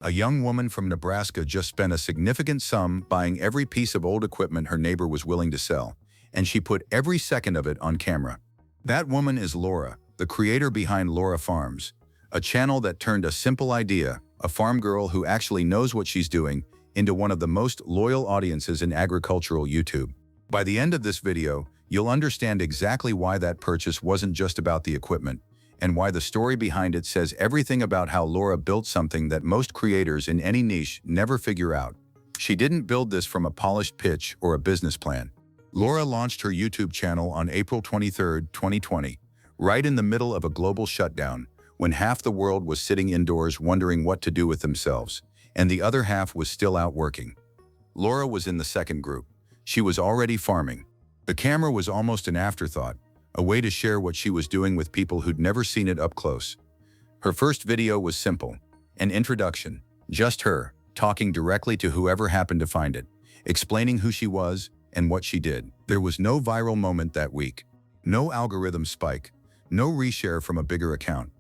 A young woman from Nebraska just spent a significant sum buying every piece of old equipment her neighbor was willing to sell, and she put every second of it on camera. That woman is Laura, the creator behind Laura Farms, a channel that turned a simple idea, a farm girl who actually knows what she's doing, into one of the most loyal audiences in agricultural YouTube. By the end of this video, you'll understand exactly why that purchase wasn't just about the equipment, and why the story behind it says everything about how Laura built something that most creators in any niche never figure out. She didn't build this from a polished pitch or a business plan. Laura launched her YouTube channel on April 23, 2020, right in the middle of a global shutdown, when half the world was sitting indoors wondering what to do with themselves, and the other half was still out working. Laura was in the second group. She was already farming. The camera was almost an afterthought, a way to share what she was doing with people who'd never seen it up close. Her first video was simple, an introduction, just her, talking directly to whoever happened to find it, explaining who she was and what she did. There was no viral moment that week, no algorithm spike, no reshare from a bigger account.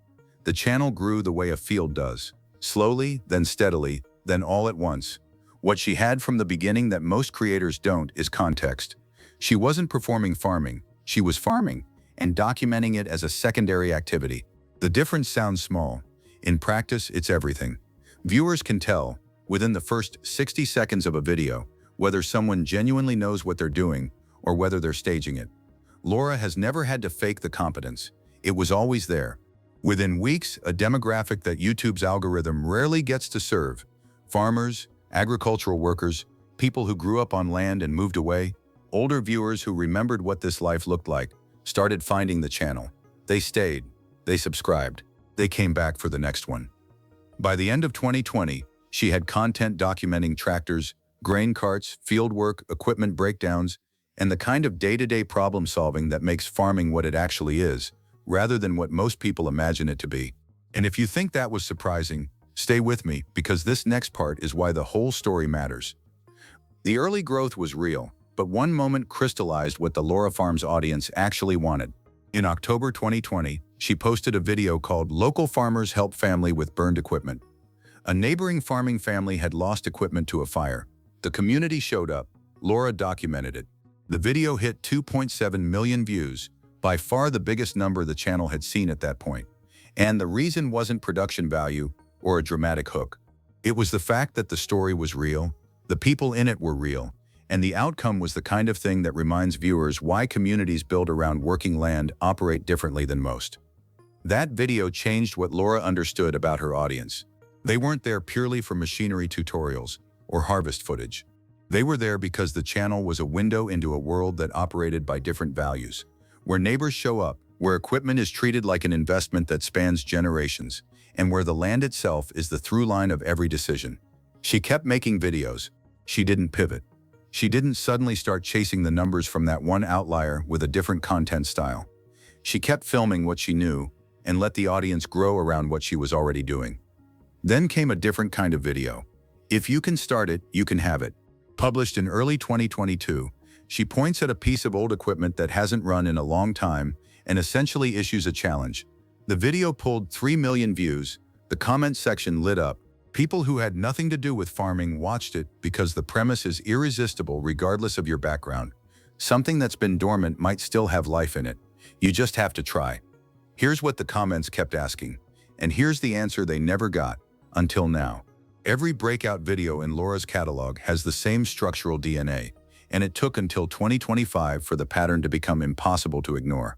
The channel grew the way a field does, slowly, then steadily, then all at once. What she had from the beginning that most creators don't is context. She wasn't performing farming, she was farming, and documenting it as a secondary activity. The difference sounds small. In practice, it's everything. Viewers can tell, within the first 60 seconds of a video, whether someone genuinely knows what they're doing or whether they're staging it. Laura has never had to fake the competence. It was always there. Within weeks, a demographic that YouTube's algorithm rarely gets to serve, farmers, agricultural workers, people who grew up on land and moved away, older viewers who remembered what this life looked like, started finding the channel. They stayed, they subscribed, they came back for the next one. By the end of 2020, she had content documenting tractors, grain carts, fieldwork, equipment breakdowns, and the kind of day-to-day problem solving that makes farming what it actually is, rather than what most people imagine it to be. And if you think that was surprising, stay with me, because this next part is why the whole story matters. The early growth was real, but one moment crystallized what the Laura Farms audience actually wanted. In October 2020, she posted a video called "Local Farmers Help Family with Burned Equipment." A neighboring farming family had lost equipment to a fire. The community showed up. Laura documented it. The video hit 2.7 million views, by far the biggest number the channel had seen at that point. And the reason wasn't production value or a dramatic hook. It was the fact that the story was real, the people in it were real, and the outcome was the kind of thing that reminds viewers why communities built around working land operate differently than most. That video changed what Laura understood about her audience. They weren't there purely for machinery tutorials or harvest footage. They were there because the channel was a window into a world that operated by different values, where neighbors show up, where equipment is treated like an investment that spans generations, and where the land itself is the through line of every decision. She kept making videos. She didn't pivot. She didn't suddenly start chasing the numbers from that one outlier with a different content style. She kept filming what she knew and let the audience grow around what she was already doing. Then came a different kind of video. If you can start it, you can have it. Published in early 2022, she points at a piece of old equipment that hasn't run in a long time and essentially issues a challenge. The video pulled 3 million views. The comment section lit up. People who had nothing to do with farming watched it because the premise is irresistible regardless of your background. Something that's been dormant might still have life in it. You just have to try. Here's what the comments kept asking, and here's the answer they never got, until now. Every breakout video in Laura's catalog has the same structural DNA, and it took until 2025 for the pattern to become impossible to ignore.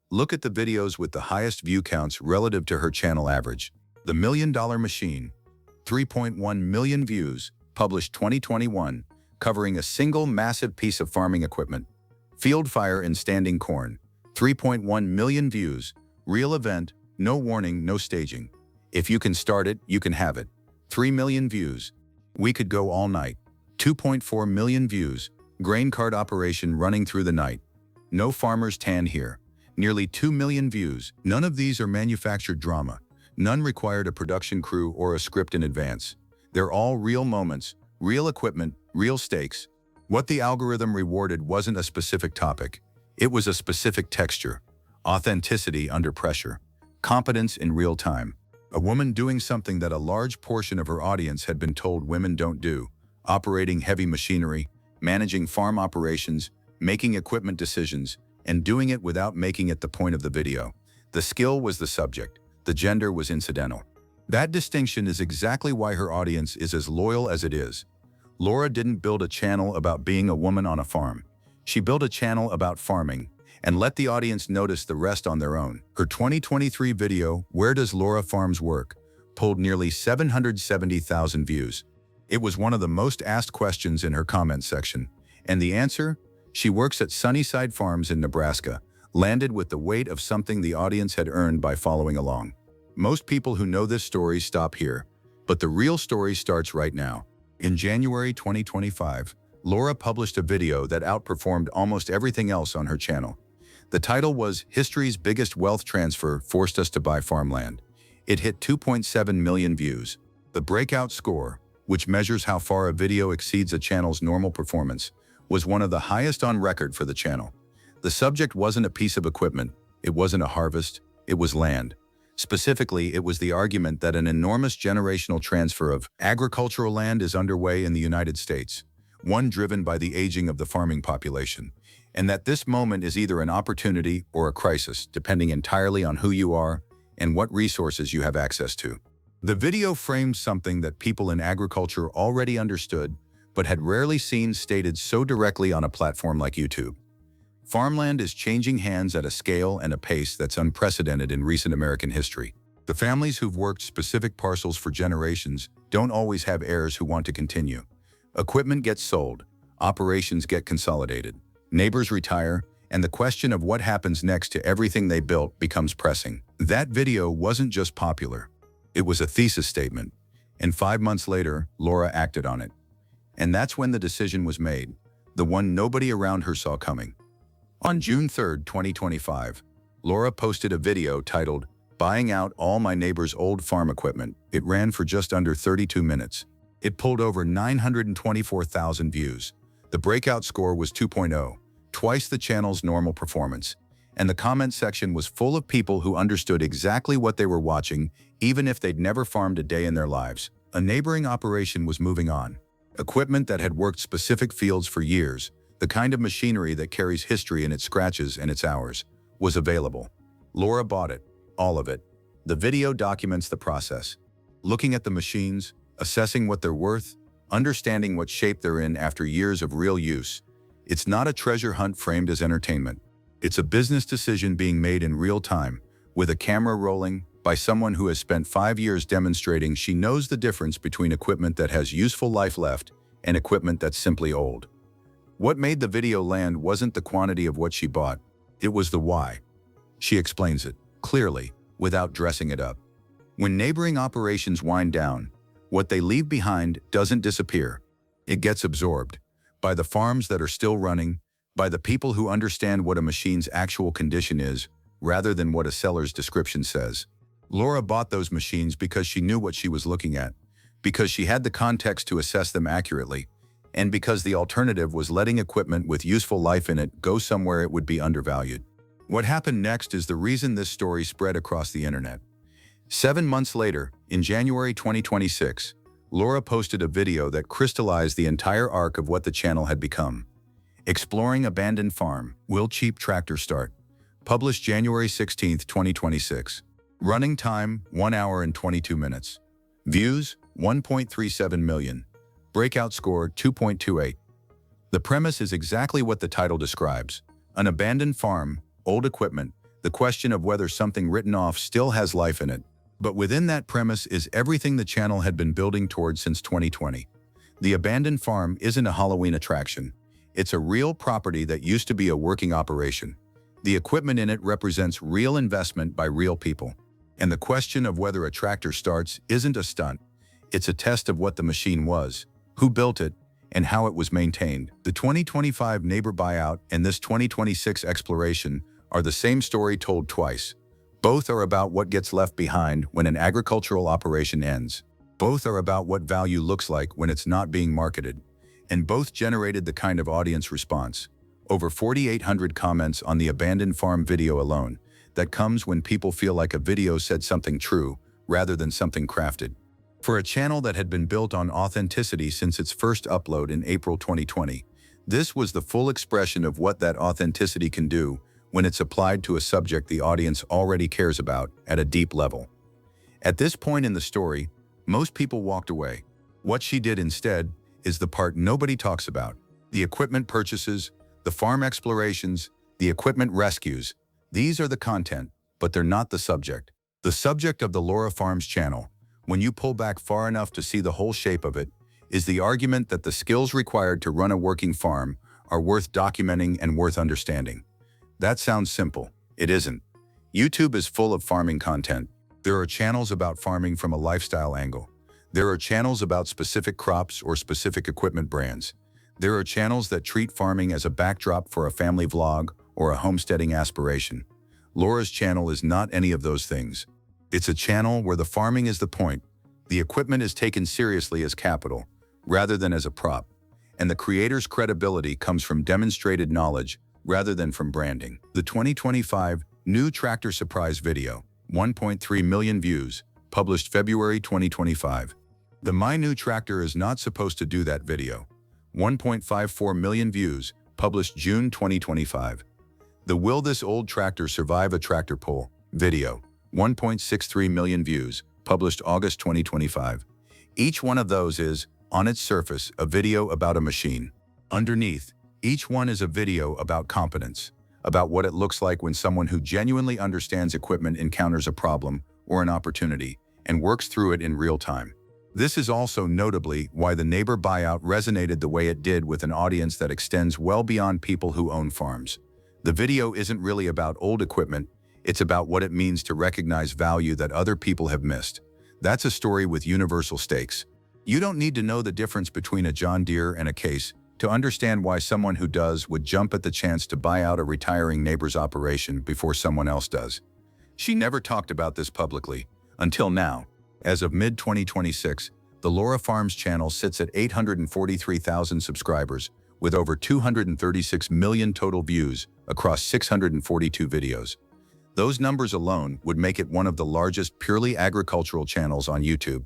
Look at the videos with the highest view counts relative to her channel average. The $1 Million Machine, 3.1 million views, published 2021, covering a single massive piece of farming equipment. Field Fire in Standing Corn, 3.1 million views, real event, no warning, no staging. If you can start it, you can have it. 3 million views. We could go all night. 2.4 million views, grain cart operation running through the night. No farmers tan here. Nearly 2 million views. None of these are manufactured drama. None required a production crew or a script in advance. They're all real moments, real equipment, real stakes. What the algorithm rewarded wasn't a specific topic. It was a specific texture, authenticity under pressure, competence in real time. A woman doing something that a large portion of her audience had been told women don't do, operating heavy machinery, managing farm operations, making equipment decisions, and doing it without making it the point of the video. The skill was the subject. The gender was incidental. That distinction is exactly why her audience is as loyal as it is. Laura didn't build a channel about being a woman on a farm. She built a channel about farming and let the audience notice the rest on their own. Her 2023 video, Where Does Laura Farms Work?, pulled nearly 770,000 views. It was one of the most asked questions in her comment section. And the answer? She works at Sunnyside Farms in Nebraska, landed with the weight of something the audience had earned by following along. Most people who know this story stop here, but the real story starts right now. In January 2025, Laura published a video that outperformed almost everything else on her channel. The title was History's Biggest Wealth Transfer Forced Us to Buy Farmland. It hit 2.7 million views. The breakout score, which measures how far a video exceeds a channel's normal performance, was one of the highest on record for the channel. The subject wasn't a piece of equipment, it wasn't a harvest, it was land. Specifically, it was the argument that an enormous generational transfer of agricultural land is underway in the United States, one driven by the aging of the farming population, and that this moment is either an opportunity or a crisis, depending entirely on who you are and what resources you have access to. The video framed something that people in agriculture already understood, but had rarely seen stated so directly on a platform like YouTube. Farmland is changing hands at a scale and a pace that's unprecedented in recent American history. The families who've worked specific parcels for generations don't always have heirs who want to continue. Equipment gets sold, operations get consolidated, neighbors retire, and the question of what happens next to everything they built becomes pressing. That video wasn't just popular. It was a thesis statement, and 5 months later, Laura acted on it. And that's when the decision was made, the one nobody around her saw coming. On June 3, 2025, Laura posted a video titled, Buying Out All My Neighbor's Old Farm Equipment. It ran for just under 32 minutes. It pulled over 924,000 views. The breakout score was 2.0, twice the channel's normal performance. And the comment section was full of people who understood exactly what they were watching, even if they'd never farmed a day in their lives. A neighboring operation was moving on. Equipment that had worked specific fields for years, the kind of machinery that carries history in its scratches and its hours, was available. Laura bought it, all of it. The video documents the process. Looking at the machines, assessing what they're worth, understanding what shape they're in after years of real use. It's not a treasure hunt framed as entertainment. It's a business decision being made in real time, with a camera rolling, by someone who has spent 5 years demonstrating she knows the difference between equipment that has useful life left and equipment that's simply old. What made the video land wasn't the quantity of what she bought, it was the why. She explains it, clearly, without dressing it up. When neighboring operations wind down, what they leave behind doesn't disappear. It gets absorbed by the farms that are still running, by the people who understand what a machine's actual condition is, rather than what a seller's description says. Laura bought those machines because she knew what she was looking at, because she had the context to assess them accurately, and because the alternative was letting equipment with useful life in it go somewhere it would be undervalued. What happened next is the reason this story spread across the internet. 7 months later, in January 2026, Laura posted a video that crystallized the entire arc of what the channel had become. Exploring Abandoned Farm, Will Cheap Tractor Start? Published January 16, 2026. Running time, 1 hour and 22 minutes. Views, 1.37 million. Breakout score, 2.28. The premise is exactly what the title describes. An abandoned farm, old equipment, the question of whether something written off still has life in it. But within that premise is everything the channel had been building towards since 2020. The abandoned farm isn't a Halloween attraction. It's a real property that used to be a working operation. The equipment in it represents real investment by real people. And the question of whether a tractor starts isn't a stunt. It's a test of what the machine was, who built it, and how it was maintained. The 2025 neighbor buyout and this 2026 exploration are the same story told twice. Both are about what gets left behind when an agricultural operation ends. Both are about what value looks like when it's not being marketed. And both generated the kind of audience response. Over 4,800 comments on the abandoned farm video alone. That comes when people feel like a video said something true, rather than something crafted. For a channel that had been built on authenticity since its first upload in April 2020, this was the full expression of what that authenticity can do when it's applied to a subject the audience already cares about at a deep level. At this point in the story, most people walked away. What she did instead is the part nobody talks about. The equipment purchases, the farm explorations, the equipment rescues. These are the content, but they're not the subject. The subject of the Laura Farms channel, when you pull back far enough to see the whole shape of it, is the argument that the skills required to run a working farm are worth documenting and worth understanding. That sounds simple. It isn't. YouTube is full of farming content. There are channels about farming from a lifestyle angle. There are channels about specific crops or specific equipment brands. There are channels that treat farming as a backdrop for a family vlog or a homesteading aspiration. Laura's channel is not any of those things. It's a channel where the farming is the point. The equipment is taken seriously as capital, rather than as a prop. And the creator's credibility comes from demonstrated knowledge, rather than from branding. The 2025 New Tractor Surprise video, 1.3 million views, published February 2025. The My New Tractor is not supposed to do that video. 1.54 million views, published June 2025. The Will This Old Tractor Survive a Tractor Pull video, 1.63 million views, published August 2025. Each one of those is, on its surface, a video about a machine. Underneath, each one is a video about competence, about what it looks like when someone who genuinely understands equipment encounters a problem or an opportunity and works through it in real time. This is also notably why the neighbor buyout resonated the way it did with an audience that extends well beyond people who own farms. The video isn't really about old equipment, it's about what it means to recognize value that other people have missed. That's a story with universal stakes. You don't need to know the difference between a John Deere and a Case to understand why someone who does would jump at the chance to buy out a retiring neighbor's operation before someone else does. She never talked about this publicly, until now. As of mid-2026, the Laura Farms channel sits at 843,000 subscribers, with over 236 million total views across 642 videos. Those numbers alone would make it one of the largest purely agricultural channels on YouTube.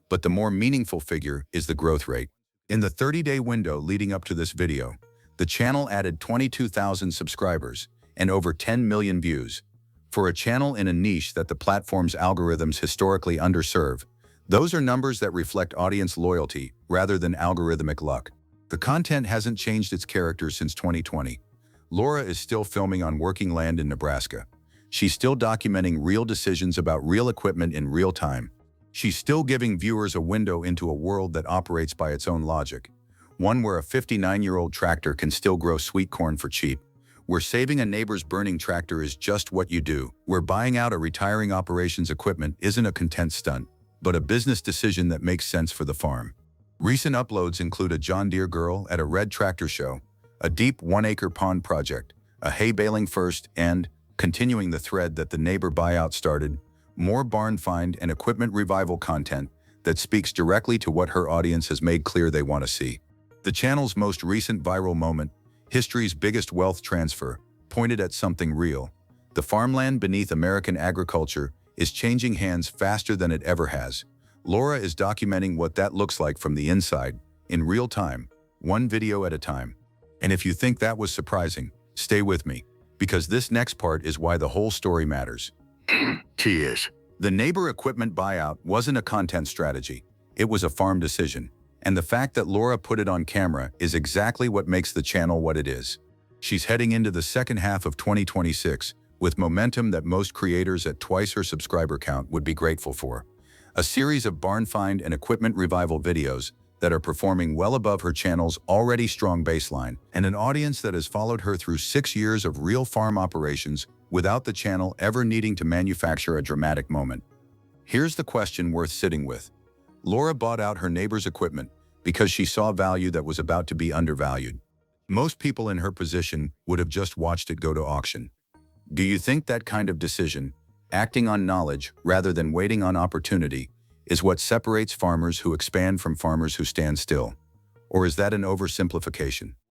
But the more meaningful figure is the growth rate. In the 30-day window leading up to this video, the channel added 22,000 subscribers and over 10 million views. For a channel in a niche that the platform's algorithms historically underserve, those are numbers that reflect audience loyalty rather than algorithmic luck. The content hasn't changed its character since 2020. Laura is still filming on working land in Nebraska. She's still documenting real decisions about real equipment in real time. She's still giving viewers a window into a world that operates by its own logic. One where a 59-year-old tractor can still grow sweet corn for cheap. Where saving a neighbor's burning tractor is just what you do. Where buying out a retiring operations equipment isn't a content stunt, but a business decision that makes sense for the farm. Recent uploads include a John Deere girl at a red tractor show, a deep 1-acre pond project, a hay baling first, and, continuing the thread that the neighbor buyout started, more barn find and equipment revival content that speaks directly to what her audience has made clear they want to see. The channel's most recent viral moment, history's biggest wealth transfer, pointed at something real. The farmland beneath American agriculture is changing hands faster than it ever has. Laura is documenting what that looks like from the inside, in real time, one video at a time. And if you think that was surprising, stay with me, because this next part is why the whole story matters. Cheers. The neighbor equipment buyout wasn't a content strategy. It was a farm decision. And the fact that Laura put it on camera is exactly what makes the channel what it is. She's heading into the second half of 2026 with momentum that most creators at twice her subscriber count would be grateful for. A series of barn find and equipment revival videos that are performing well above her channel's already strong baseline, and an audience that has followed her through 6 years of real farm operations without the channel ever needing to manufacture a dramatic moment. Here's the question worth sitting with. Laura bought out her neighbor's equipment because she saw value that was about to be undervalued. Most people in her position would have just watched it go to auction. Do you think that kind of decision, acting on knowledge rather than waiting on opportunity, is what separates farmers who expand from farmers who stand still? Or is that an oversimplification?